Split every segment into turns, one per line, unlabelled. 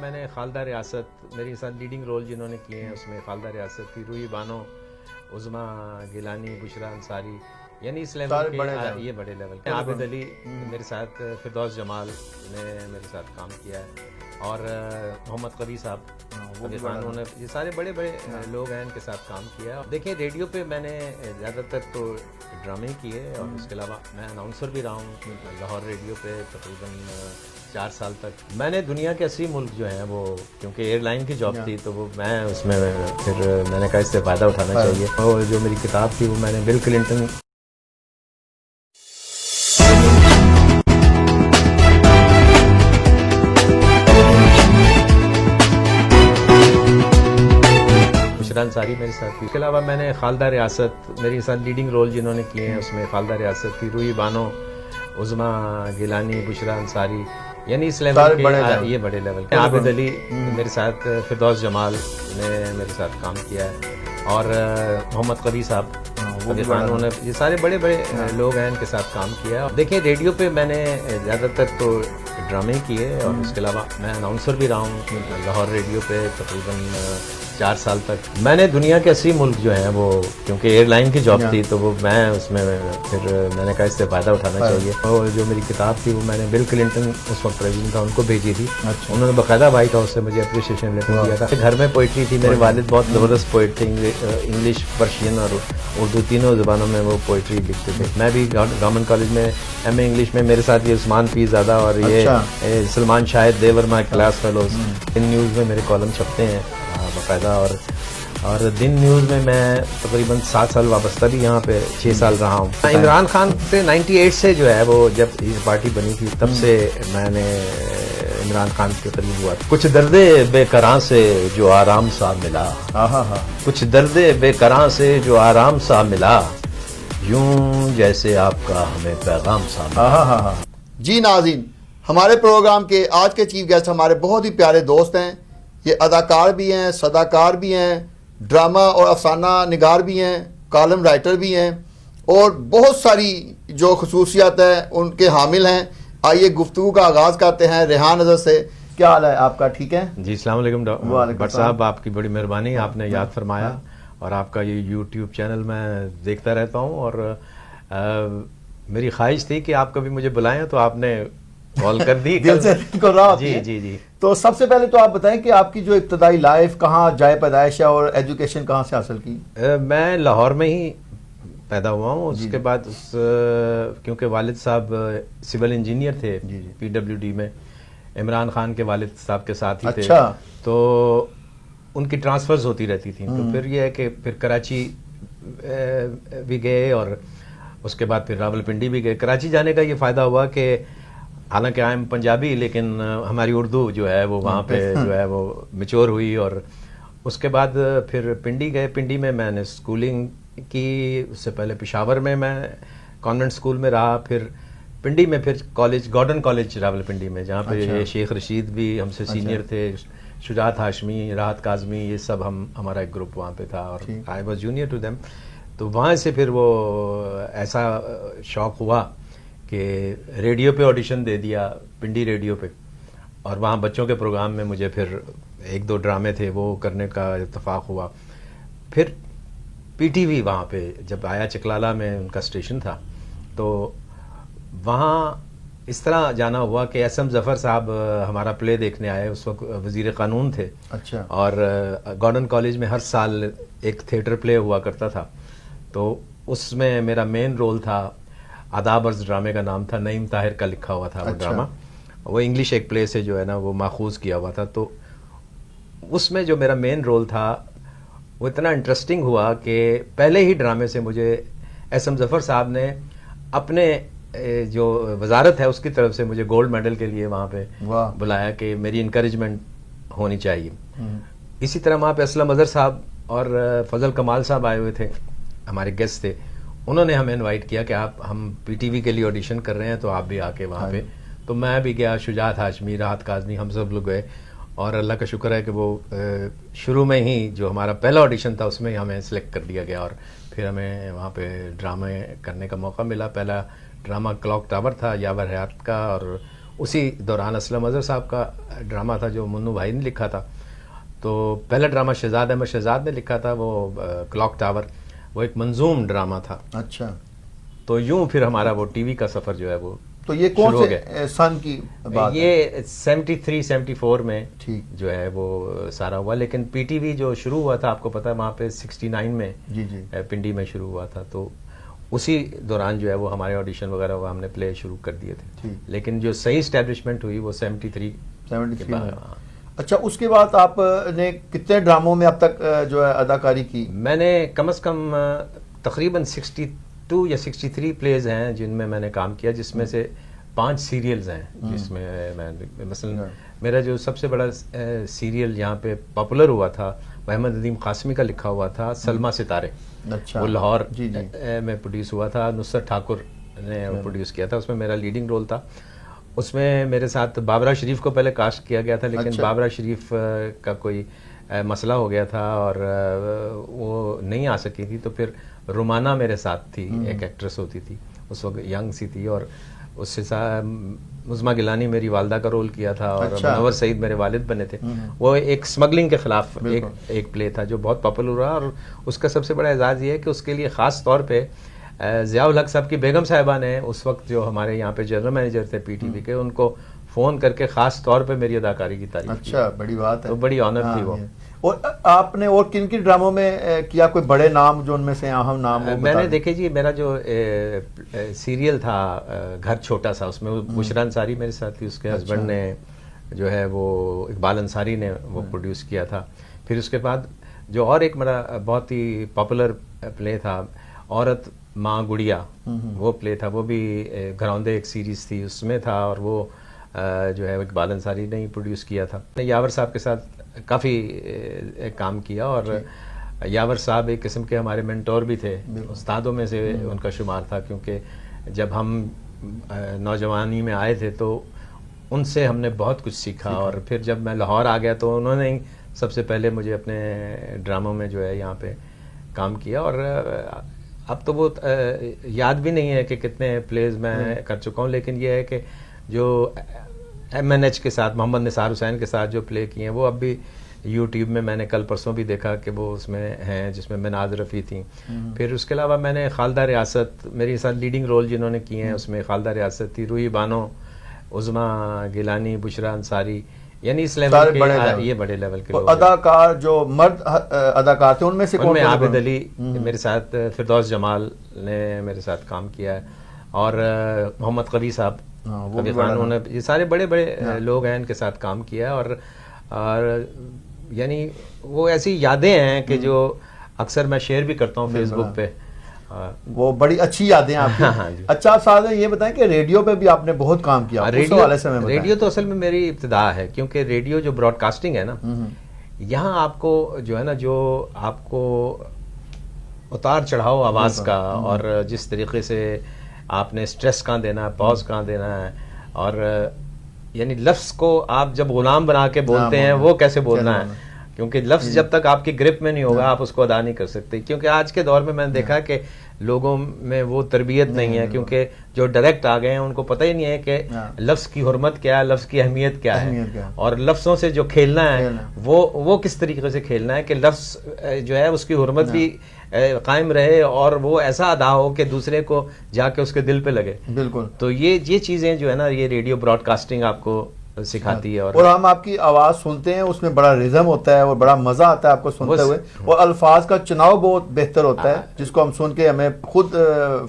میں نے خالدہ ریاست میرے ساتھ لیڈنگ رول جنہوں نے کیے ہیں اس میں خالدہ ریاست کی، روحی بانو، عظما گیلانی، بشرا انصاری، یعنی اس لیول کے یہ بڑے لیول کے، عابد علی میرے ساتھ، فردوس جمال نے میرے ساتھ کام کیا ہے، اور محمد قوی صاحب انہوں نے، یہ سارے بڑے بڑے لوگ ہیں ان کے ساتھ کام کیا ہے۔ دیکھیں ریڈیو پہ میں نے زیادہ تر تو ڈرامے کیے، اور اس کے علاوہ میں اناؤنسر بھی رہا ہوں لاہور ریڈیو پہ تقریباً 4 سال تک۔ میں نے دنیا کے 80 ملک جو ہیں وہ، کیونکہ ایئر لائن کی جاب تھی تو وہ میں اس میں پھر میں نے کہا اس سے فائدہ اٹھانا چاہیے، اور جو میری کتاب تھی وہ میں نے بل کلنٹن بشرا انصاری میرے ساتھ تھی۔ اس کے علاوہ میں نے خالدہ ریاست میرے ساتھ لیڈنگ رول جنہوں نے کیے ہیں اس میں خالدہ ریاست کی، روحی بانو، عظما گیلانی، بشرا انصاری، یعنی اس لیول کے یہ بڑے لیول کے، عابد علی میرے ساتھ، فردوس جمال نے میرے ساتھ کام کیا ہے، اور محمد قوی صاحب انہوں نے، یہ سارے بڑے بڑے لوگ ہیں ان کے ساتھ کام کیا ہے۔ دیکھیں ریڈیو پہ میں نے زیادہ تر تو ڈرامے کیے، اور اس کے علاوہ میں اناؤنسر بھی رہا ہوں لاہور ریڈیو پہ تقریباً 4 سال تک۔ میں نے دنیا کے 80 ملک جو ہیں وہ، کیونکہ ایئر لائن کی جاب تھی تو وہ میں اس میں پھر میں نے کہا اس سے فائدہ اٹھانا چاہیے، اور جو میری کتاب تھی وہ میں نے بل کلنٹن اس وقت پریزیڈنٹ تھا ان کو بھیجی تھی، انہوں نے باقاعدہ وائٹ ہاؤس سے مجھے اپریشیشن لیٹر دیا تھا۔ گھر میں پوئٹری تھی، میرے والد بہت زبردست پوئٹ تھے، انگلش، پرشین اور اردو تینوں زبانوں میں وہ پوئٹری لکھتے تھے۔ میں بھی گورنمنٹ کالج میں ایم اے انگلش میں، میرے ساتھ یہ عثمان پی زادہ اور یہ Salman Shahid they were my class fellows, in news میں میرے کالم چھپتے ہیں باقاعدہ، اور دن نیوز میں تقریباً 7 سال وابستہ بھی یہاں پہ 6 سال رہا ہوں۔ عمران خان سے 98 سے جو ہے وہ جب یہ پارٹی بنی تھی تب سے میں نے عمران خان کے قریب ہوا۔ کچھ درد بے کراں سے جو آرام سا ملا، کچھ درد بے کراں سے جو آرام سا ملا، یوں جیسے آپ کا ہمیں پیغام سا ملا۔
جی ناظرین، ہمارے پروگرام کے آج کے چیف گیسٹ ہمارے بہت ہی پیارے دوست ہیں، یہ اداکار بھی ہیں، صداکار بھی ہیں، ڈرامہ اور افسانہ نگار بھی ہیں، کالم رائٹر بھی ہیں، اور بہت ساری جو خصوصیات ہیں ان کے حامل ہیں۔ آئیے گفتگو کا آغاز کرتے ہیں ریحان حضرت سے۔ کیا حال ہے آپ کا؟ ٹھیک ہے
جی، السلام علیکم بٹ صاحب، آپ کی بڑی مہربانی، آپ نے یاد فرمایا، اور آپ کا یہ یوٹیوب چینل میں دیکھتا رہتا ہوں، اور میری خواہش تھی کہ آپ کبھی مجھے بلائیں تو آپ نے کال کر دی،
دل سے کر رہا۔
جی۔
تو سب سے پہلے تو آپ بتائیں کہ آپ کی جو ابتدائی لائف کہاں جائے پیدائش ہے، اور ایجوکیشن کہاں سے حاصل کی؟
میں لاہور میں ہی پیدا ہوا ہوں، اس کے بعد کیونکہ والد صاحب سول انجینئر تھے پی ڈبلیو ڈی میں، عمران خان کے والد صاحب کے ساتھ ہی تھے، تو ان کی ٹرانسفرز ہوتی رہتی تھیں، تو پھر یہ ہے کہ پھر کراچی بھی گئے، اور اس کے بعد پھر راولپنڈی بھی گئے۔ کراچی جانے کا یہ فائدہ ہوا کہ حالانکہ آئی ایم پنجابی، لیکن ہماری اردو جو ہے وہ وہاں پہ جو ہے وہ میچور ہوئی، اور اس کے بعد پھر پنڈی گئے۔ پنڈی میں میں نے اسکولنگ کی، اس سے پہلے پشاور میں کانوینٹ اسکول میں رہا، پھر پنڈی میں پھر کالج، گارڈن کالج راولپنڈی میں، جہاں پہ شیخ رشید بھی ہم سے سینئر تھے، شجاعت ہاشمی، راحت کاظمی، یہ سب ہمارا ایک گروپ وہاں پہ تھا، اور I was junior to them. تو وہاں سے پھر وہ ایسا شوق ہوا کہ ریڈیو پہ آڈیشن دے دیا، پنڈی ریڈیو پہ، اور وہاں بچوں کے پروگرام میں مجھے پھر 1-2 ڈرامے تھے وہ کرنے کا اتفاق ہوا۔ پھر پی ٹی وی وہاں پہ جب آیا، چکلالہ میں ان کا اسٹیشن تھا، تو وہاں اس طرح جانا ہوا کہ ایس ایم ظفر صاحب ہمارا پلے دیکھنے آئے، اس وقت وزیر قانون تھے، اور گارڈن کالج میں ہر سال ایک تھیٹر پلے ہوا کرتا تھا، تو اس میں میرا مین رول تھا، آداب عرض ڈرامے کا نام تھا، نعیم طاہر کا لکھا ہوا تھا وہ ڈرامہ، وہ انگلش ایک پلے سے جو ہے نا وہ ماخوذ کیا ہوا تھا، تو اس میں جو میرا مین رول تھا وہ اتنا انٹرسٹنگ ہوا کہ پہلے ہی ڈرامے سے مجھے ایس ایم ظفر صاحب نے اپنے جو وزارت ہے اس کی طرف سے مجھے گولڈ میڈل کے لیے وہاں پہ بلایا کہ میری انکریجمنٹ ہونی چاہیے۔ اسی طرح وہاں پہ اسلم اظہر صاحب اور فضل کمال صاحب آئے ہوئے تھے، ہمارے گیسٹ تھے، انہوں نے ہمیں انوائٹ کیا کہ ہم پی ٹی وی کے لیے آڈیشن کر رہے ہیں تو آپ بھی آ کے وہاں پہ، تو میں بھی گیا، شجاعت ہاشمی، راحت کاظمی، ہم سب لوگ گئے، اور اللہ کا شکر ہے کہ وہ شروع میں ہی جو ہمارا پہلا آڈیشن تھا اس میں ہی ہمیں سلیکٹ کر دیا گیا، اور پھر ہمیں وہاں پہ ڈرامے کرنے کا موقع ملا۔ پہلا ڈرامہ کلاک ٹاور تھا یاور حیات کا، اور اسی دوران اسلم اظہر صاحب کا ڈرامہ تھا جو منو بھائی نے لکھا تھا. تو پہلا ڈرامہ شہزاد احمد شہزاد نے لکھا تھا، وہ کلاک ٹاور، وہ ایک منظوم ڈرامہ تھا.
اچھا.
تو یوں پھر ہمارا وہ ٹی وی کا سفر جو ہے وہ
تو یہ کون سے سن کی بات ہے؟
یہ 73 74 میں
ٹھیک
جو ہے وہ سارا ہوا. لیکن پی ٹی وی جو شروع ہوا تھا آپ کو پتا ہے وہاں پہ 69 میں
جی جی
پنڈی میں شروع ہوا تھا. تو اسی دوران جو ہے وہ ہمارے آڈیشن وغیرہ وہ ہم نے پلے شروع کر دیے تھے. لیکن جو صحیح اسٹیبلشمنٹ ہوئی وہ 73
میں. اچھا، اس کے بعد آپ نے کتنے ڈراموں میں اب تک جو ہے اداکاری کی؟
میں نے کم از کم تقریباً 62 یا 63 پلیز ہیں جن میں میں نے کام کیا، جس میں سے 5 سیریلز ہیں جس میں میں مثلا میرا جو سب سے بڑا سیریل یہاں پہ پاپولر ہوا تھا وہ احمد ندیم قاسمی کا لکھا ہوا تھا سلما ستارے.
اچھا.
وہ لاہور میں پروڈیوس ہوا تھا، نصرت ٹھاکر نے پروڈیوس کیا تھا. اس میں میرا لیڈنگ رول تھا. اس میں میرے ساتھ بابرہ شریف کو پہلے کاسٹ کیا گیا تھا، لیکن بابرہ شریف کا کوئی مسئلہ ہو گیا تھا اور وہ نہیں آ سکی تھی. تو پھر رومانہ میرے ساتھ تھی، ایک ایکٹریس ہوتی تھی اس وقت، ینگ سی تھی، اور اس سے مزمہ گیلانی میری والدہ کا رول کیا تھا اور منور سعید میرے والد بنے تھے. وہ ایک اسمگلنگ کے خلاف ایک پلے تھا جو بہت پاپولر ہوا. اور اس کا سب سے بڑا اعزاز یہ ہے کہ اس کے لیے خاص طور پہ ضیاء الحق صاحب کی بیگم صاحبہ نے اس وقت جو ہمارے یہاں پہ جنرل مینیجر تھے پی ٹی وی کے، ان کو فون کر کے خاص طور پہ میری اداکاری کی تعریف کی.
اچھا، بڑی بات ہے.
تو بڑی آنر تھی وہ.
اور آپ نے اور کن کن ڈراموں میں کیا؟ کوئی بڑے نام جو ان میں سے اہم نام؟
میں نے دیکھے جی، میرا جو سیریل تھا گھر چھوٹا سا، اس میں بشرا انصاری میرے ساتھ تھی. اس کے ہسبینڈ نے جو ہے وہ اقبال انصاری نے وہ پروڈیوس کیا تھا. پھر اس کے بعد جو اور ایک میرا بہت ہی پاپولر پلے تھا عورت ماں گڑیا، وہ پلے تھا، وہ بھی گھروندے ایک سیریز تھی اس میں تھا، اور وہ جو ہے اقبال انصاری نے ہی پروڈیوس کیا تھا. یاور صاحب کے ساتھ کافی کام کیا، اور یاور صاحب ایک قسم کے ہمارے مینٹور بھی تھے، استادوں میں سے ان کا شمار تھا. کیونکہ جب ہم نوجوانی میں آئے تھے تو ان سے ہم نے بہت کچھ سیکھا. اور پھر جب میں لاہور آ گیا تو انہوں نے ہی سب سے پہلے مجھے اپنے ڈراموں میں جو ہے یہاں پہ کام کیا. اور اب تو وہ یاد بھی نہیں ہے کہ کتنے پلیز میں کر چکا ہوں، لیکن یہ ہے کہ جو ایم این ایچ کے ساتھ محمد نثار حسین کے ساتھ جو پلے کیے ہیں وہ اب بھی یوٹیوب میں میں نے کل پرسوں بھی دیکھا کہ وہ اس میں ہیں، جس میں مناز رفیع تھیں. پھر اس کے علاوہ میں نے خالدہ ریاست، میرے ساتھ لیڈنگ رول جنہوں نے کیے ہیں اس میں خالدہ ریاست تھی، روحی بانو، عظمیٰ گیلانی، بشرا انصاری، یعنی اس لیول کے یہ بڑے لیول کے لوگ.
اداکار جو مرد اداکار تھے ان میں سے کون؟
عابد علی میرے ساتھ، فردوس جمال نے میرے ساتھ کام کیا ہے، اور محمد قوی صاحب، قوی خان، انہوں نے، یہ سارے بڑے بڑے لوگ ہیں ان کے ساتھ کام کیا ہے. اور یعنی وہ ایسی یادیں ہیں کہ جو اکثر میں شیئر بھی کرتا ہوں فیس بک پہ.
وہ بڑی اچھی یادیں آپ کی. اچھا سعد، یہ بتائیں کہ ریڈیو پہ بھی آپ نے بہت کام کیا.
ریڈیو تو اصل میں میری ابتدا ہے، کیونکہ ریڈیو جو براڈ کاسٹنگ ہے نا، یہاں آپ کو جو ہے نا، جو آپ کو اتار چڑھاؤ آواز کا، اور جس طریقے سے آپ نے سٹریس کہاں دینا ہے، پاز کہاں دینا ہے، اور یعنی لفظ کو آپ جب غلام بنا کے بولتے ہیں وہ کیسے بولنا ہے، کیونکہ لفظ جب تک آپ کی گرپ میں نہیں ہوگا آپ اس کو ادا نہیں کر سکتے. کیونکہ آج کے دور میں میں نے دیکھا کہ لوگوں میں وہ تربیت نہیں ہے، کیونکہ جو ڈائریکٹ آ گئے ہیں ان کو پتہ ہی نہیں ہے کہ لفظ کی حرمت کیا ہے، لفظ کی اہمیت کیا ہے، اور لفظوں سے جو کھیلنا ہے وہ کس طریقے سے کھیلنا ہے کہ لفظ جو ہے اس کی حرمت بھی قائم رہے اور وہ ایسا ادا ہو کہ دوسرے کو جا کے اس کے دل پہ لگے.
بالکل.
تو یہ چیزیں جو ہے نا، یہ ریڈیو براڈ کاسٹنگ آپ کو سکھاتی ہے.
اور ہم آپ کی آواز سنتے ہیں، اس میں بڑا ریزم ہوتا ہے اور بڑا مزہ آتا ہے آپ کو سنتے ہوئے، اور الفاظ کا چناؤ بہت بہتر ہوتا ہے جس کو ہم سن کے ہمیں خود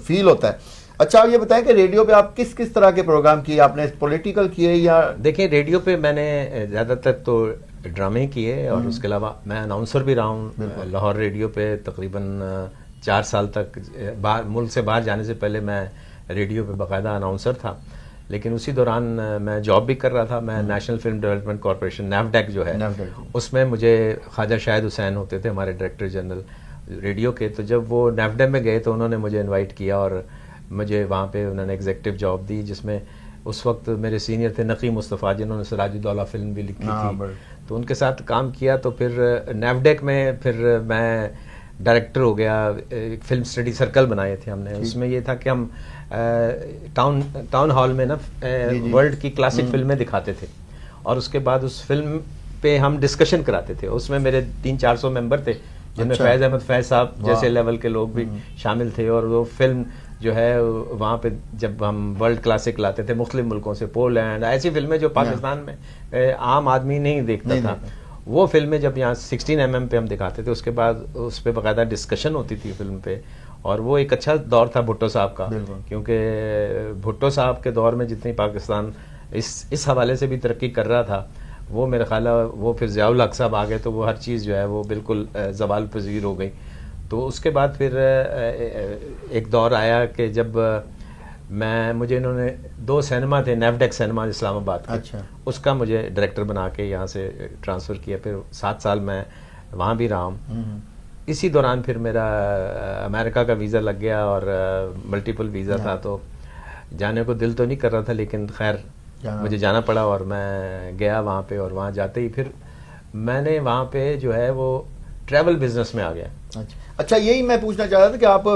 فیل ہوتا ہے. اچھا یہ بتائیں کہ ریڈیو پہ آپ کس کس طرح کے پروگرام کیے؟ آپ نے پولیٹیکل کیے یا؟ دیکھیں
ریڈیو پہ میں نے زیادہ تر تو ڈرامے کیے، اور اس کے علاوہ میں اناؤنسر بھی رہا ہوں لاہور ریڈیو پہ تقریباً 4 سال تک. ملک سے باہر جانے سے پہلے میں ریڈیو پہ باقاعدہ اناؤنسر تھا، لیکن اسی دوران میں جاب بھی کر رہا تھا. میں نیشنل فلم ڈیولپمنٹ کارپوریشن نیفڈیک جو ہے اس میں مجھے خواجہ شاہد حسین ہوتے تھے ہمارے ڈائریکٹر جنرل ریڈیو کے. تو جب وہ نیفڈیک میں گئے تو انہوں نے مجھے انوائٹ کیا اور مجھے وہاں پہ انہوں نے ایگزیکٹو جاب دی، جس میں اس وقت میرے سینئر تھے نقی مصطفیٰ جنہوں نے سراج الدولہ فلم بھی لکھی تھی. تو ان کے ساتھ کام کیا. تو پھر نیفڈیک میں پھر میں ڈائریکٹر ہو گیا. ایک فلم اسٹڈی سرکل بنائے تھے ہم نے, اس میں یہ تھا کہ ہم ٹاؤن ہال میں نا ورلڈ کی کلاسک فلمیں دکھاتے تھے, اور اس کے بعد اس فلم پہ ہم ڈسکشن کراتے تھے. اس میں میرے 300-400 ممبر تھے, جن میں فیض احمد فیض صاحب جیسے لیول کے لوگ بھی شامل تھے. اور وہ فلم جو ہے وہاں پہ جب ہم ورلڈ کلاسک لاتے تھے مختلف ملکوں سے, پولینڈ, ایسی فلمیں جو پاکستان میں عام آدمی نہیں دیکھتا تھا, وہ فلمیں جب یہاں 16mm پہ ہم دکھاتے تھے, اس کے بعد اس پہ باقاعدہ ڈسکشن ہوتی تھی فلم پہ. اور وہ ایک اچھا دور تھا بھٹو صاحب کا, کیونکہ بھٹو صاحب کے دور میں جتنی پاکستان اس حوالے سے بھی ترقی کر رہا تھا, وہ میرا خیال ہے وہ پھر ضیاء الحق صاحب آ گئے تو وہ ہر چیز جو ہے وہ بالکل زوال پذیر ہو گئی. تو اس کے بعد پھر ایک دور آیا کہ جب مجھے انہوں نے 2 سینما تھے, نیوڈیک سینما اسلام آباد کے, اس کا مجھے ڈائریکٹر بنا کے یہاں سے ٹرانسفر کیا. پھر 7 سال میں وہاں بھی رہا ہوں. اسی دوران پھر میرا امریکہ کا ویزا لگ گیا, اور ملٹیپل ویزا تھا, تو جانے کو دل تو نہیں کر رہا تھا, لیکن خیر مجھے جانا پڑا اور میں گیا وہاں پہ. اور وہاں جاتے ہی پھر میں نے وہاں پہ جو ہے وہ ٹریول بزنس میں آ گیا.
اچھا, یہی میں پوچھنا چاہ رہا تھا کہ آپ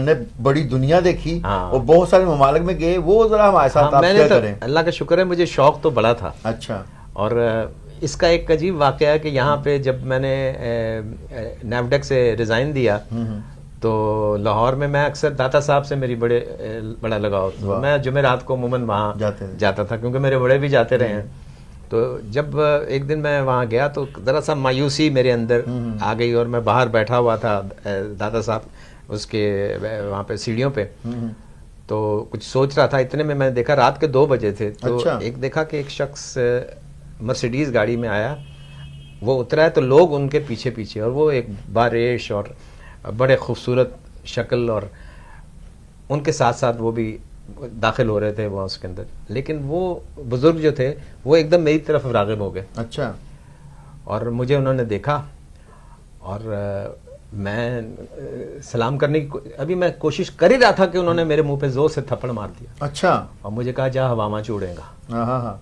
نے بڑی دنیا دیکھی اور بہت سارے ممالک میں گئے, وہ ذرا ہمارے ساتھ آپ شیئر کریں.
اللہ کا شکر ہے, مجھے شوق تو بڑا تھا.
اچھا.
اور اس کا ایک عجیب واقعہ ہے کہ یہاں پہ جب میں نے نیوڈیک سے ریزائن دیا تو لاہور میں اکثر داتا صاحب سے میری بڑا لگاؤ تھا. میں جمعرات کو عموماً وہاں جاتا تھا, کیونکہ میرے بڑے بھی جاتے رہے ہیں. تو جب ایک دن میں وہاں گیا تو ذرا سا مایوسی میرے اندر آ گئی, اور میں باہر بیٹھا ہوا تھا داتا صاحب اس کے وہاں پہ سیڑھیوں پہ, تو کچھ سوچ رہا تھا. اتنے میں دیکھا رات کے 2 بجے تھے, تو ایک دیکھا کہ ایک شخص مرسیڈیز گاڑی میں آیا, وہ اترا ہے تو لوگ ان کے پیچھے پیچھے, اور وہ ایک باریش اور بڑے خوبصورت شکل, اور ان کے ساتھ ساتھ وہ بھی داخل ہو رہے تھے وہاں اس کے اندر. لیکن وہ بزرگ جو تھے وہ ایک دم میری طرف راغب ہو گئے.
اچھا.
اور مجھے انہوں نے دیکھا, اور میں سلام کرنے کی ابھی میں کوشش کر ہی رہا تھا کہ انہوں نے میرے منہ پہ زور سے تھپڑ مار دیا.
اچھا.
اور مجھے کہا جا ہواما چوڑے گا,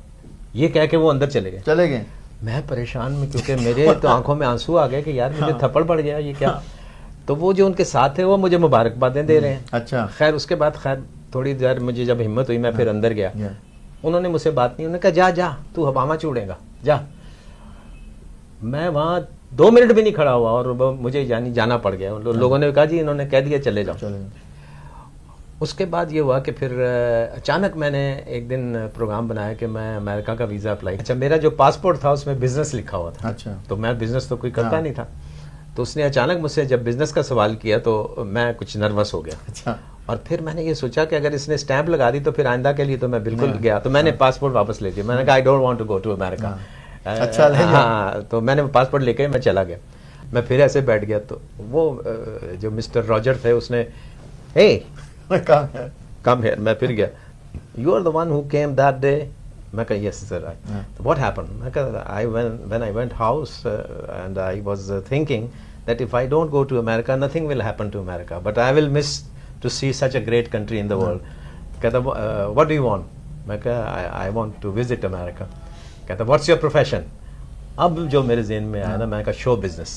یہ کہہ کے وہ اندر چلے گئے. میں پریشان میں, کیونکہ میرے تو آنکھوں میں آنسو آ گئے کہ یار مجھے تھپڑ پڑ گیا, یہ کیا. تو وہ جو ان کے ساتھ تھے وہ مجھے مبارکبادیں دے رہے ہیں.
اچھا.
خیر اس کے بعد تھوڑی دیر مجھے جب ہمت ہوئی میں پھر اندر گیا. انہوں نے مجھ سے بات نہیں, انہوں نے کہا جا جا تو ہواما چوڑے گا جا. میں وہاں 2 منٹ بھی نہیں کھڑا ہوا اور مجھے یعنی جانا پڑ گیا. لوگوں نے کہا جی انہوں نے کہہ دیا چلے جاؤ. اس کے بعد یہ ہوا کہ پھر اچانک میں نے ایک دن پروگرام بنایا کہ میں امریکہ کا ویزا اپلائی. اچھا, میرا جو پاسپورٹ تھا اس میں بزنس لکھا ہوا تھا. اچھا. تو میں بزنس تو کوئی کرتا نہیں تھا, تو اس نے اچانک مجھ سے جب بزنس کا سوال کیا تو میں کچھ نروس ہو گیا. اچھا. اور پھر میں نے یہ سوچا کہ اگر اس نے اسٹیمپ لگا دی تو پھر آئندہ کے لیے تو میں بالکل گیا. تو میں نے پاسپورٹ واپس لے دیا. میں نے کہا I don't want to go to America.
اچھا.
ہاں, تو میں نے پاسپورٹ لے کے میں چلا گیا. میں پھر ایسے بیٹھ گیا تو وہ جو مسٹر راجر تھے اس نے کم ہیئر. میں پھر گیا. You are the one who came that day. میں کہا یس سر. What happen. میں کہا when I went house and I was thinking that if I don't go to America nothing will happen to America but I will miss to see such a great country in the world. کہتا what do you want. میں کہا I want to visit America. کہتا what's your profession. اب جو میرے ذہن میں آیا نا, میں کہا شو بزنس,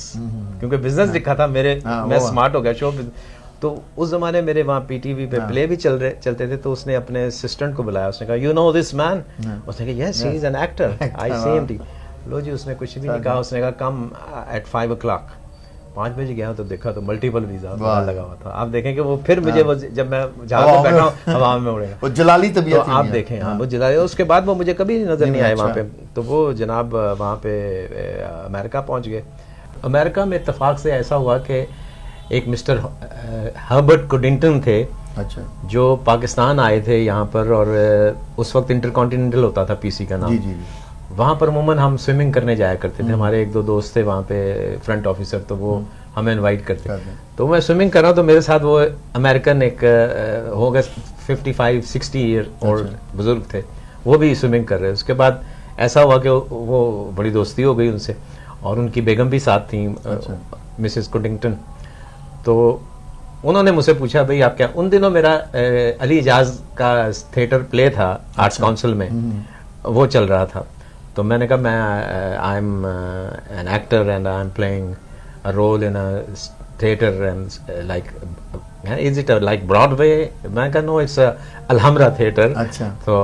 کیونکہ بزنس لکھا تھا میرے, میں اسمارٹ ہو گیا. Show business. تو اس زمانے میرے وہاں پی ٹی وی پہ پلے بھی چلتے تھے, تو اس نے اپنے اسسٹنٹ کو بلایا. اس نے کہا یو نو دس مین. اس نے کہا یس ہی از این ایکٹر, آئی سی ہم. لو جی, اس نے کچھ بھی نہیں کہا. اس نے کہا کم ایٹ 5 o'clock. 5 بجے گیا تو دیکھا تو ملٹیپل ویزا لگا ہوا تھا. آپ دیکھیں کہ وہ پھر مجھے جب میں جہاں پہ بیٹھا ہوں ہوا میں اڑے گا.
جلالی طبیعت
آپ دیکھیں. ہاں, وہ جلالی. اس کے بعد وہ مجھے کبھی نظر نہیں آئے وہاں پہ. تو وہ جناب وہاں پہ امریکہ پہنچ گئے. امریکہ میں اتفاق سے ایسا ہوا کہ ایک مسٹر ہربرٹ کوڈنگٹن تھے.
اچھا. جو
پاکستان آئے تھے یہاں پر, اور اس وقت انٹر کانٹیننٹل ہوتا تھا پی سی کا نام. وہاں پر عموماً ہم سوئمنگ کرنے جایا کرتے تھے. ہمارے 1-2 دوست تھے وہاں پہ فرنٹ آفیسر, تو وہ ہمیں انوائٹ کرتے. تو میں سوئمنگ کر رہا ہوں تو میرے ساتھ وہ امریکن ایک ہو گئے 55-60 ایئر اولڈ بزرگ تھے, وہ بھی سوئمنگ کر رہے. اس کے بعد ایسا ہوا کہ وہ بڑی دوستی ہو گئی ان سے, اور ان کی بیگم بھی ساتھ تھیں, مسز کوڈنگٹن. تو انہوں نے مجھ سے پوچھا بھائی آپ کیا. ان دنوں میرا علی اجاز کا تھیٹر پلے تھا آرٹس کاؤنسل میں, وہ چل رہا تھا. تو میں نے کہا میں I am an actor and I am playing a role in a theater and like, is it like Broadway? میں کہا no, it's Alhambra theater.
اچھا.
So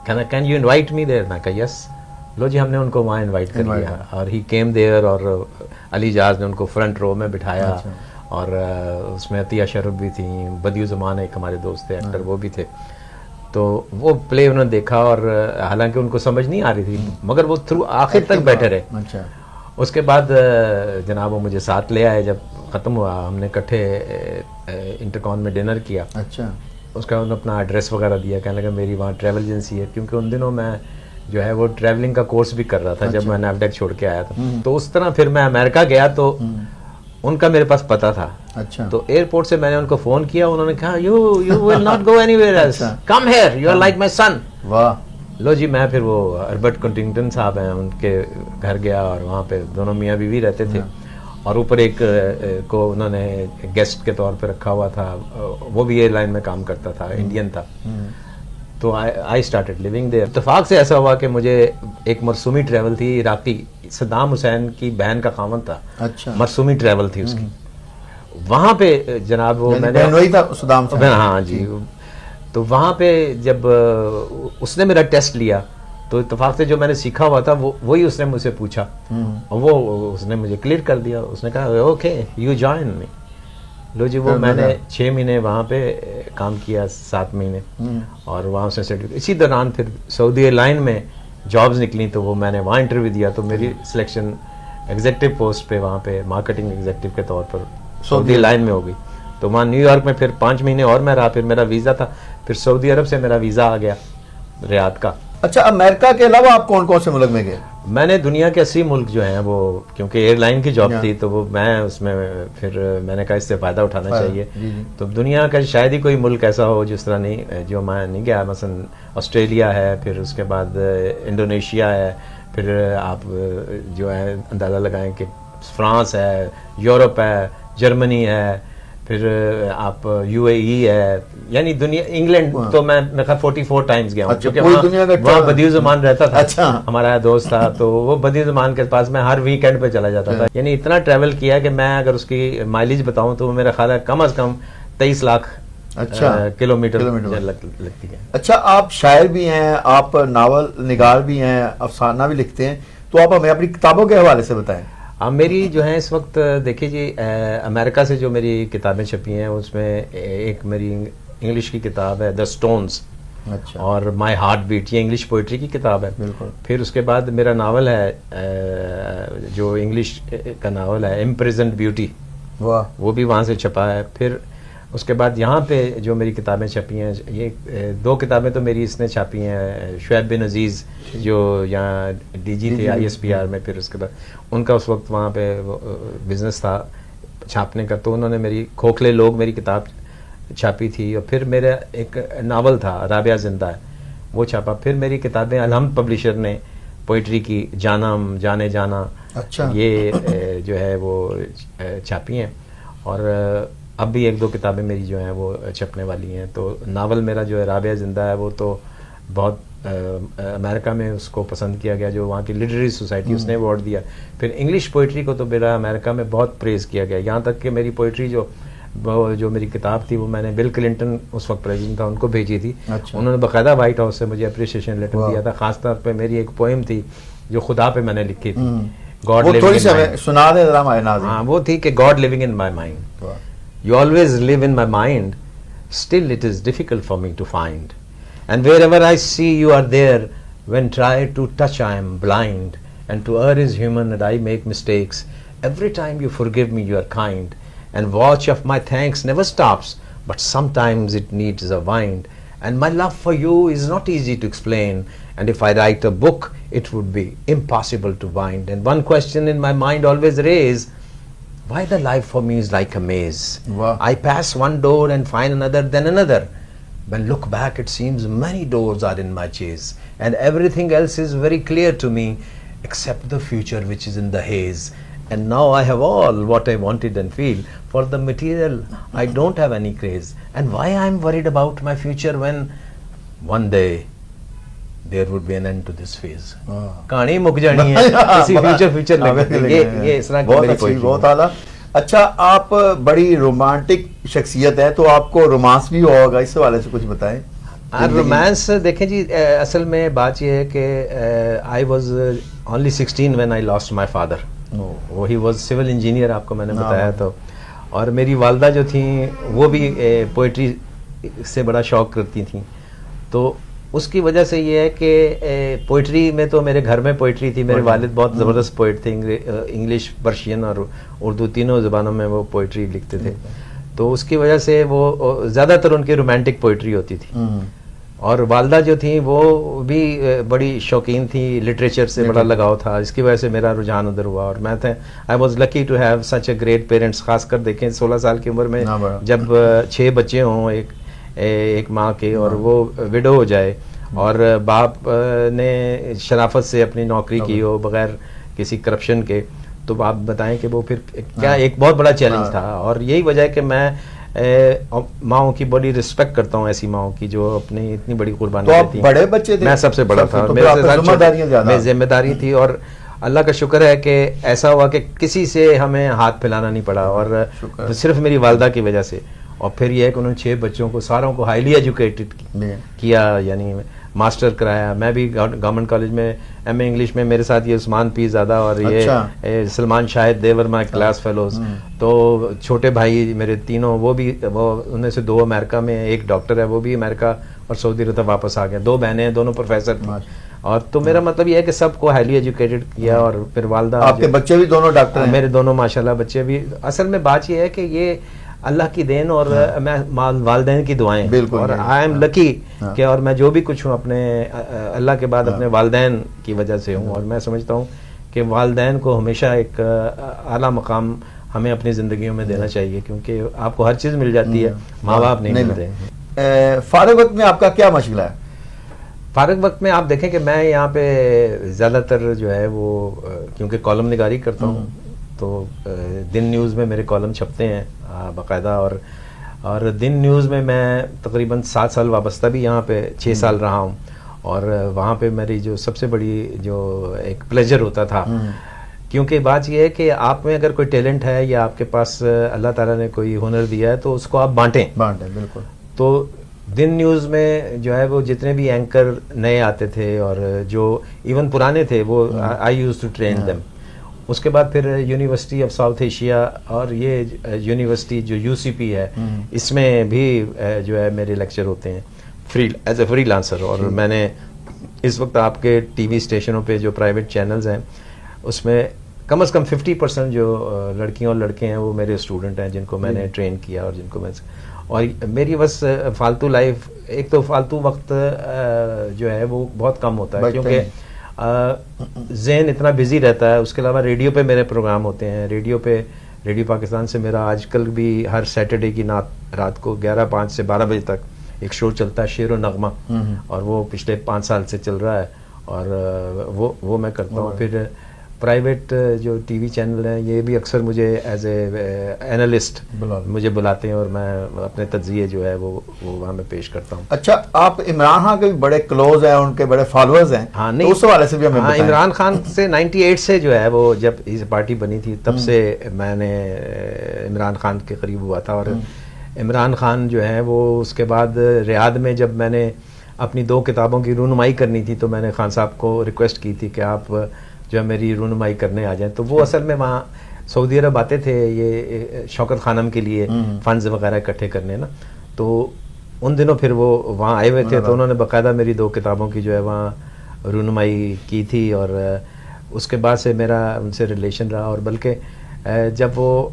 can you invite me there? میں کہا yes. لو جی ہم نے ان کو وہاں انوائٹ کر لیا اور he came there اور علی جاز نے ان کو فرنٹ رو میں بٹھایا اور اس میں عطیہ شرف بھی تھیں, بدیو زمان ایک ہمارے دوست تھے ایکٹر, وہ بھی تھے. تو وہ پلے انہوں نے دیکھا اور حالانکہ ان کو سمجھ نہیں آ رہی تھی مگر وہ تھرو آخر تک بیٹھے رہے. اس کے بعد جناب وہ مجھے ساتھ لے آئے, جب ختم ہوا ہم نے اکٹھے انٹرکون میں ڈنر کیا.
اچھا.
اس کا انہوں نے اپنا ایڈریس وغیرہ دیا, کہنے لگا میری وہاں ٹریول ایجنسی ہے, کیونکہ ان دنوں میں جو ہے وہ ٹریولنگ کا کورس بھی کر رہا تھا جب میں نیفڈیک چھوڑ کے آیا تھا. تو اس طرح پھر میں امریکہ گیا تو ان کا میرے پاس پتہ تھا.
اچھا.
تو ایئرپورٹ سے میں نے ان کو فون کیا, انہوں نے کہا you will not go anywhere else, come here, you are like my son.
واہ.
لو جی میں پھر وہ اربرٹ کنٹنگٹن صاحب ہیں ان کے گھر گیا اور وہاں پہ دونوں میاں بیوی رہتے تھے اور اوپر ایک کو انہوں نے گیسٹ کے طور پہ رکھا ہوا تھا, وہ بھی ایئر لائن میں کام کرتا تھا, انڈین تھا. تو آئی اسٹارٹڈ لیونگ دیر. اتفاق سے ایسا ہوا کہ مجھے ایک مرسومی ٹریول تھی, عراقی صدام حسین کی بہن کا خاوند تھا.
اچھا.
مرسومی ٹریول تھی اس کی, وہاں پہ جناب وہ میں نے, ہاں جی, تو وہاں پہ جب اس نے میرا ٹیسٹ لیا تو اتفاق سے جو میں نے سیکھا ہوا تھا وہی اس نے مجھ سے پوچھا اور وہ اس نے مجھے کلیئر کر دیا. اس نے کہا اوکے یو جوائن می. لو جی وہ میں نے 6 مہینے وہاں پہ کام کیا, 7 مہینے, اور وہاں سے سرٹیفکیٹ. اسی دوران پھر سعودی ایئر لائن میں جابز نکلی تو وہ میں نے وہاں انٹرویو دیا تو میری سلیکشن ایگزیکٹو پوسٹ پہ وہاں پہ مارکیٹنگ ایگزیکٹو کے طور پر سعودی ایئر لائن میں ہو گئی. تو وہاں نیو یارک میں پھر 5 مہینے اور میں رہا, پھر میرا ویزا تھا, پھر سعودی عرب سے میرا ویزا آ گیا ریاض کا.
اچھا. امریکہ کے علاوہ آپ کون کون سے ملک میں گئے؟
میں نے دنیا کے 80 ملک جو ہیں وہ, کیونکہ ایئر لائن کی جاب تھی تو وہ میں اس میں پھر میں نے کہا اس سے فائدہ اٹھانا چاہیے. تو دنیا کا شاید ہی کوئی ملک ایسا ہو جس طرح نہیں جو میں نہیں گیا. مثلا آسٹریلیا ہے, پھر اس کے بعد انڈونیشیا ہے, پھر آپ جو ہے اندازہ لگائیں کہ فرانس ہے, یورپ ہے, جرمنی ہے, پھر آپ یو اے ای ہے, یعنی دنیا, انگلینڈ تو میں 44 ٹائمز گیا ہوں کیونکہ وہاں بدیو زمان رہتا تھا, ہمارا دوست تھا تو وہ بدیو زمان کے پاس میں ہر ویکینڈ پہ چلا جاتا تھا. یعنی اتنا ٹریول کیا کہ میں اگر اس کی مائلیج بتاؤں تو میرا خیال ہے کم از کم 23 لاکھ کلومیٹر لگتی ہے.
اچھا. آپ شاعر بھی ہیں, آپ ناول نگار بھی ہیں, افسانہ بھی لکھتے ہیں, تو آپ ہمیں اپنی کتابوں کے حوالے سے بتائیں.
میری جو ہے اس وقت دیکھیے جی, امریکہ سے جو میری کتابیں چھپی ہیں اس میں ایک میری انگلش کی کتاب ہے دا سٹونز, اور مائی ہارٹ بیٹ, یہ انگلش پوئٹری کی کتاب ہے. پھر اس کے بعد میرا ناول ہے جو انگلش کا ناول ہے امپریزنڈ بیوٹی, وہ بھی وہاں سے چھپا ہے. پھر اس کے بعد یہاں پہ جو میری کتابیں چھپی ہیں, یہ 2 کتابیں تو میری اس نے چھاپی ہیں, شعیب بن عزیز جو یہاں ڈی جی تھے آئی ایس پی آر میں, پھر اس کے بعد ان کا اس وقت وہاں پہ بزنس تھا چھاپنے کا, تو انہوں نے میری کھوکھلے لوگ میری کتاب چھاپی تھی. اور پھر میرا ایک ناول تھا رابعہ زندہ ہے, وہ چھاپا. پھر میری کتابیں الحمد پبلشر نے پوئٹری کی جانم جانے جانا, یہ جو ہے وہ چھاپی ہیں. اور اب بھی 1-2 کتابیں میری جو ہیں وہ چھپنے والی ہیں. تو ناول میرا جو ہے رابعہ زندہ ہے, وہ تو بہت امریکہ میں اس کو پسند کیا گیا, جو وہاں کی لٹریری سوسائٹی اس نے ایوارڈ دیا. پھر انگلش پوئٹری کو تو میرا امریکہ میں بہت پریز کیا گیا, یہاں تک کہ میری پوئٹری جو میری کتاب تھی وہ میں نے بل کلنٹن اس وقت پریزیڈنٹ تھا ان کو بھیجی تھی. انہوں نے باقاعدہ وائٹ ہاؤس سے مجھے اپریشیشن لیٹر دیا تھا. خاص طور پہ میری ایک پوئم تھی جو خدا پہ میں نے لکھی تھی, God living in my mind. ہاں وہ تھی کہ God living in my mind. You always live in my mind, still it is difficult for me to find. And wherever I see you are there, when try to touch I am blind. And to err is human and I make mistakes. Every time you forgive me you are kind. And watch of my thanks never stops, but sometimes it needs a wind. And my love for you is not easy to explain. And if I write a book, it would be impossible to wind. And one question in my mind always raise, why the life for me is like a maze? I pass one door and find another, then another. When look back, it seems many doors are in my chase, and everything else is very clear to me, except the future which is in the haze. And now I have all what I wanted and feel. For the material, I don't have any craze. And why I am worried about my future when one day there would be an end to this phase. کہانی مک جانی ہے, اسی future نہیں. یہ اس طرح کی میری پوئٹری.
بہت اعلیٰ. اچھا آپ بڑی رومانٹک شخصیت ہے تو آپ کو رومانس بھی ہوا ہوگا, اس حوالے سے کچھ بتائیں.
رومانس دیکھیں جی, اصل میں بات یہ ہے کہ I was only 16 when I last my father. He was civil engineer, آپ کو میں نے بتایا. تو اور میری والدہ جو تھیں وہ بھی پوئٹری سے بڑا شوق کرتی تھیں. تو اس کی وجہ سے یہ ہے کہ پوئٹری میں تو میرے گھر میں پوئٹری تھی. میرے والد بہت زبردست پوئٹ تھے, انگلش, پرشین اور اردو تینوں زبانوں میں وہ پوئٹری لکھتے تھے. تو اس کی وجہ سے وہ زیادہ تر ان کی رومانٹک پوئٹری ہوتی تھی. اور والدہ جو تھیں وہ بھی بڑی شوقین تھی, لٹریچر سے بڑا لگاؤ تھا. اس کی وجہ سے میرا رجحان ادھر ہوا. اور میں I was lucky to have such a great parents. خاص کر دیکھیں 16 سال کی عمر میں جب 6 بچے ہوں ایک ماں کے, اور وہ وڈو ہو جائے, اور باپ نے شرافت سے اپنی نوکری کی ہو بغیر کسی کرپشن کے, تو آپ بتائیں کہ وہ پھر کیا ایک بہت بڑا چیلنج تھا. اور یہی وجہ ہے کہ میں ماؤں کی بڑی رسپیکٹ کرتا ہوں, ایسی ماؤں کی جو اپنی اتنی بڑی قربانی دیتی ہیں.
بڑے بچے تھے,
میں سب سے بڑا تھا, میرے ذمہ داری تھی. اور اللہ کا شکر ہے کہ ایسا ہوا کہ کسی سے ہمیں ہاتھ پھیلانا نہیں پڑا, اور صرف میری والدہ کی وجہ سے. اور پھر یہ ہے کہ انہوں نے 6 بچوں کو ساروں کو ہائیلی ایجوکیٹڈ کیا, یعنی ماسٹر کرایا. میں بھی گورنمنٹ کالج میں ایم اے انگلش میں, میرے ساتھ یہ عثمان پی زادہ اور یہ Salman Shahid, they were my class fellows. تو چھوٹے بھائی میرے تینوں, وہ ان میں سے 2 امریکہ میں, ایک ڈاکٹر ہے وہ بھی امریکہ اور سعودی عرب واپس آ گیا. 2 بہنیں ہیں, دونوں پروفیسر تھیں. اور تو میرا مطلب یہ ہے کہ سب کو ہائیلی ایجوکیٹڈ کیا. اور پھر والدہ,
آپ کے بچے بھی دونوں ڈاکٹر ہیں؟
میرے دونوں ماشاءاللہ بچے بھی. اصل میں بات یہ ہے کہ یہ اللہ کی دین اور میں والدین کی دعائیں, اور آئی ایم لکی کہ اور میں جو بھی کچھ ہوں اپنے اللہ کے بعد اپنے والدین کی وجہ سے ہوں. اور میں سمجھتا ہوں کہ والدین کو ہمیشہ ایک اعلیٰ مقام ہمیں اپنی زندگیوں میں دینا چاہیے, کیونکہ آپ کو ہر چیز مل جاتی ہے, ماں باپ نہیں ملتے.
فارغ وقت میں آپ کا کیا مشغلہ ہے؟
فارغ وقت میں آپ دیکھیں کہ میں یہاں پہ زیادہ تر جو ہے وہ کیونکہ کالم نگاری کرتا ہوں, تو دن نیوز میں میرے کالم چھپتے ہیں باقاعدہ. اور دن نیوز میں تقریباً 7 سال وابستہ بھی یہاں پہ 6 سال رہا ہوں. اور وہاں پہ میری جو سب سے بڑی جو ایک پلیجر ہوتا تھا, کیونکہ بات یہ ہے کہ آپ میں اگر کوئی ٹیلنٹ ہے یا آپ کے پاس اللہ تعالیٰ نے کوئی ہنر دیا ہے تو اس کو آپ بانٹیں.
بالکل.
تو دن نیوز میں جو ہے وہ جتنے بھی اینکر نئے آتے تھے اور جو ایون پرانے تھے, وہ آئی یوز ٹو ٹرین دیم. اس کے بعد پھر یونیورسٹی آف ساؤتھ ایشیا اور یہ یونیورسٹی جو UCP ہے, اس میں بھی جو ہے میرے لیکچر ہوتے ہیں ایز اے فری لانسر. اور میں نے اس وقت آپ کے ٹی وی اسٹیشنوں پہ جو پرائیویٹ چینلز ہیں اس میں کم از کم 50% جو لڑکیاں اور لڑکے ہیں وہ میرے اسٹوڈنٹ ہیں, جن کو میں نے ٹرین کیا اور جن کو میں, اور میری بس فالتو لائف, ایک تو فالتو وقت جو ہے وہ بہت کم ہوتا ہے کیونکہ ذہن اتنا بزی رہتا ہے. اس کے علاوہ ریڈیو پہ میرے پروگرام ہوتے ہیں, ریڈیو پاکستان سے میرا آج کل بھی ہر سیٹرڈے کی رات کو 11:05 سے 12 بجے تک ایک شو چلتا ہے, شعر و نغمہ, اور وہ پچھلے 5 سال سے چل رہا ہے. اور وہ میں کرتا ہوں. پھر پرائیویٹ جو ٹی وی چینل ہیں یہ بھی اکثر مجھے ایز اے اینالسٹ مجھے بلاتے ہیں, اور میں اپنے تجزیے جو ہے وہ وہاں میں پیش کرتا ہوں.
اچھا, آپ عمران خان کے بھی بڑے کلوز ہیں, ان کے بڑے فالوورز ہیں.
ہاں, نہیں,
اس حوالے سے بھی ہمیں بتائیں.
عمران خان سے 98 سے جو ہے وہ جب اس پارٹی بنی تھی تب سے میں نے عمران خان کے قریب ہوا تھا. اور عمران خان جو ہے وہ اس کے بعد ریاض میں جب میں نے اپنی 2 کتابوں کی رونمائی کرنی تھی تو میں نے خان صاحب کو ریکویسٹ کی تھی کہ آپ جو ہے میری رونمائی کرنے آ جائیں. تو وہ اصل میں وہاں سعودی عرب آتے تھے یہ شوکت خانم کے لیے فنڈز وغیرہ اکٹھے کرنے نا. تو ان دنوں پھر وہ وہاں آئے ہوئے تھے, تو انہوں نے باقاعدہ میری 2 کتابوں کی جو ہے وہاں رونمائی کی تھی. اور اس کے بعد سے میرا ان سے ریلیشن رہا. اور بلکہ جب وہ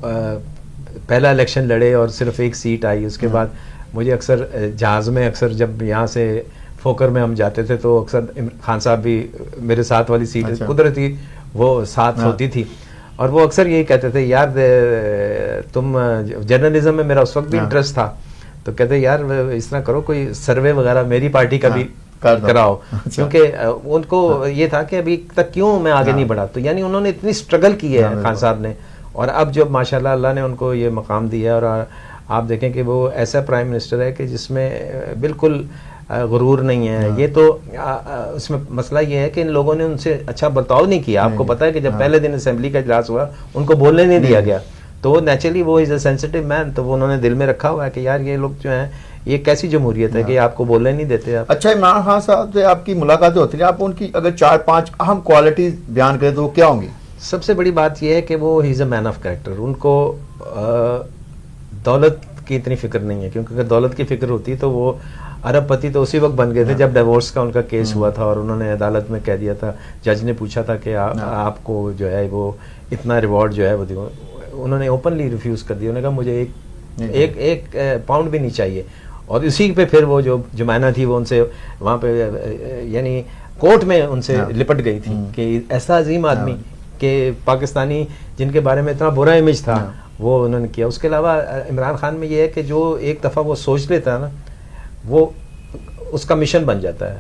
پہلا الیکشن لڑے اور صرف 1 سیٹ آئی, اس کے بعد مجھے اکثر جہاز میں اکثر جب یہاں سے فوکر میں ہم جاتے تھے تو اکثر خان صاحب بھی میرے ساتھ والی سیٹ قدرتی وہ ساتھ ہوتی تھی, اور وہ اکثر یہی کہتے تھے یار تم جرنلزم میں میرا اس وقت بھی انٹرسٹ تھا, تو کہتے یار اس طرح کرو کوئی سروے وغیرہ میری پارٹی کا بھی کراؤ, کیونکہ ان کو یہ تھا کہ ابھی تک کیوں میں آگے نہیں بڑھا. تو یعنی انہوں نے اتنی اسٹرگل کی ہے خان صاحب نے, اور اب جب ماشاءاللہ اللہ نے ان کو یہ مقام دیا. اور آپ دیکھیں کہ وہ ایسا پرائم منسٹر ہے کہ جس میں بالکل غرور نہیں ہے. یہ تو اس میں مسئلہ یہ ہے کہ ان لوگوں نے ان سے اچھا برتاؤ نہیں کیا. آپ کو پتا ہے کہ جب پہلے دن اسمبلی کا اجلاس ہوا ان کو بولنے نہیں دیا گیا, تو نیچرلی وہ از اے سینسٹیو مین, تو وہ انہوں نے دل میں رکھا ہوا ہے کہ یار یہ لوگ جو ہیں یہ کیسی جمہوریت ہے کہ آپ کو بولنے نہیں دیتے آپ.
اچھا, عمران خان صاحب سے آپ کی ملاقاتیں ہوتی ہیں, آپ ان کی اگر 4-5 اہم کوالٹیز بیان کریں تو وہ کیا ہوں گی؟
سب سے بڑی بات یہ ہے کہ وہ ہی از اے مین آف کریکٹر. ان کو دولت کی اتنی فکر نہیں ہے, کیونکہ اگر دولت کی فکر ہوتی تو وہ ارب پتی تو اسی وقت بن گئے تھے جب ڈیورس کا ان کا کیس ہوا تھا, اور انہوں نے عدالت میں کہہ دیا تھا, جج نے پوچھا تھا کہ آپ کو جو ہے وہ اتنا ریوارڈ جو ہے وہ دیو, انہوں نے اوپنلی ریفیوز کر دیا. انہوں نے کہا مجھے ایک پاؤنڈ بھی نہیں چاہیے. اور اسی پہ پھر وہ جو جمانہ تھی وہ ان سے وہاں پہ یعنی کورٹ میں ان سے لپٹ گئی تھی کہ ایسا عظیم آدمی کہ پاکستانی جن کے بارے میں اتنا برا امیج تھا وہ انہوں نے کیا. اس کے علاوہ عمران خان میں یہ ہے کہ جو ایک دفعہ وہ سوچ لیتا ہے نا, وہ اس کا مشن بن جاتا ہے.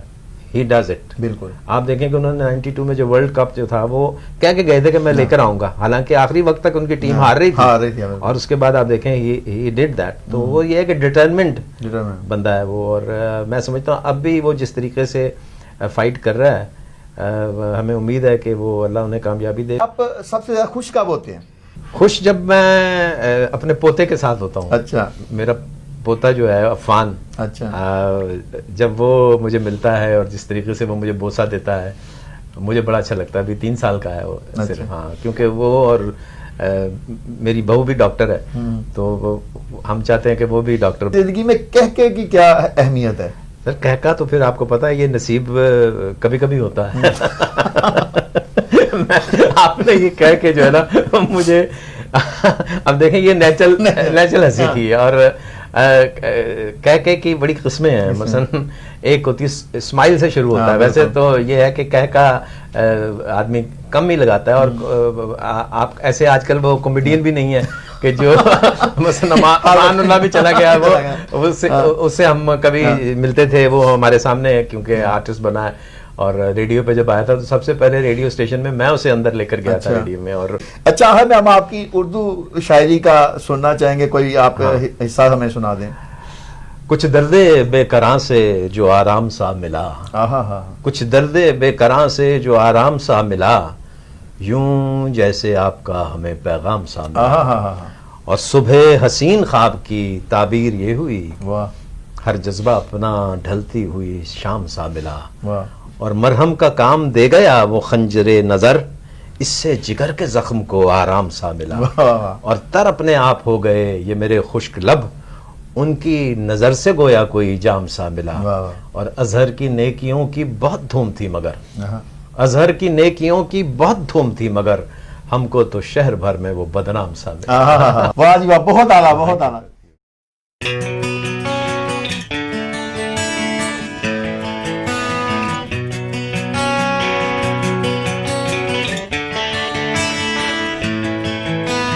He does it. بالکل آپ دیکھیں کہ انہوں نے 92 میں جو ورلڈ کپ جو تھا وہ کہہ کے گئے تھے کہ میں لے کر آؤں گا, حالانکہ آخری وقت تک ان کی ٹیم ہار رہی تھی, اور اس کے بعد آپ دیکھیں ہی ڈڈ دیٹ. تو وہ یہ ہے کہ ڈٹرمنٹ بندہ ہے وہ, اور میں سمجھتا ہوں اب بھی وہ جس طریقے سے فائٹ کر رہا ہے, ہمیں امید ہے کہ وہ اللہ انہیں کامیابی دے.
آپ سب سے زیادہ خوش کب ہوتے ہیں؟
خوش جب میں اپنے پوتے کے ساتھ ہوتا ہوں.
اچھا.
میرا پوتا جو ہے عفان,
اچھا,
جب وہ مجھے ملتا ہے اور جس طریقے سے وہ مجھے بوسہ دیتا ہے مجھے بڑا اچھا لگتا ہے. ابھی 3 سال کا ہے وہ صرف. ہاں, کیونکہ وہ اور میری بہو بھی ڈاکٹر ہے, تو ہم چاہتے ہیں کہ وہ بھی ڈاکٹر.
زندگی میں کہکے کی کیا اہمیت ہے؟
سر کہکا تو پھر آپ کو پتا ہے یہ نصیب کبھی کبھی ہوتا ہے. آپ نے یہ کہہ کے جو ہے نا مجھے, اب دیکھیں یہ نیچرل ہنسی تھی, اور کہہ کی بڑی قسمیں ہیں. مثلا ایک ہوتی اسمائل سے شروع ہوتا ہے, ویسے تو یہ ہے کہ کہہ کا آدمی کم ہی لگاتا ہے, اور آپ ایسے آج کل وہ کامیڈین بھی نہیں ہے کہ جو مثلا امان اللہ بھی چلا گیا, وہ اس سے ہم کبھی ملتے تھے, وہ ہمارے سامنے کیونکہ آرٹسٹ بنا ہے, اور ریڈیو پہ جب آیا تھا تو سب سے پہلے ریڈیو اسٹیشن میں میں اسے اندر لے کر گیا تھا ریڈیو میں. اور
اچھا, ہم آپ کی اردو شاعری کا سننا چاہیں گے, کوئی آپ حصہ ہمیں سنا دیں.
کچھ درد بے کراں سے جو آرام سا ملا, کچھ درد بے کراں سے جو آرام سا ملا, یوں جیسے آپ کا ہمیں پیغام سا ملا, اور صبح حسین خواب کی تعبیر یہ ہوئی, ہر جذبہ اپنا ڈھلتی ہوئی شام سا ملا, اور مرہم کا کام دے گیا وہ خنجر نظر, اس سے جگر کے زخم کو آرام سا ملا, اور تر اپنے آپ ہو گئے یہ میرے خشک لب, ان کی نظر سے گویا کوئی جام سا ملا, اور اظہر کی نیکیوں کی بہت دھوم تھی مگر, اظہر کی نیکیوں کی بہت دھوم تھی مگر, ہم کو تو شہر بھر میں وہ بدنام سا ملا.
واہ جی واہ, بہت اعلیٰ, بہت اعلیٰ.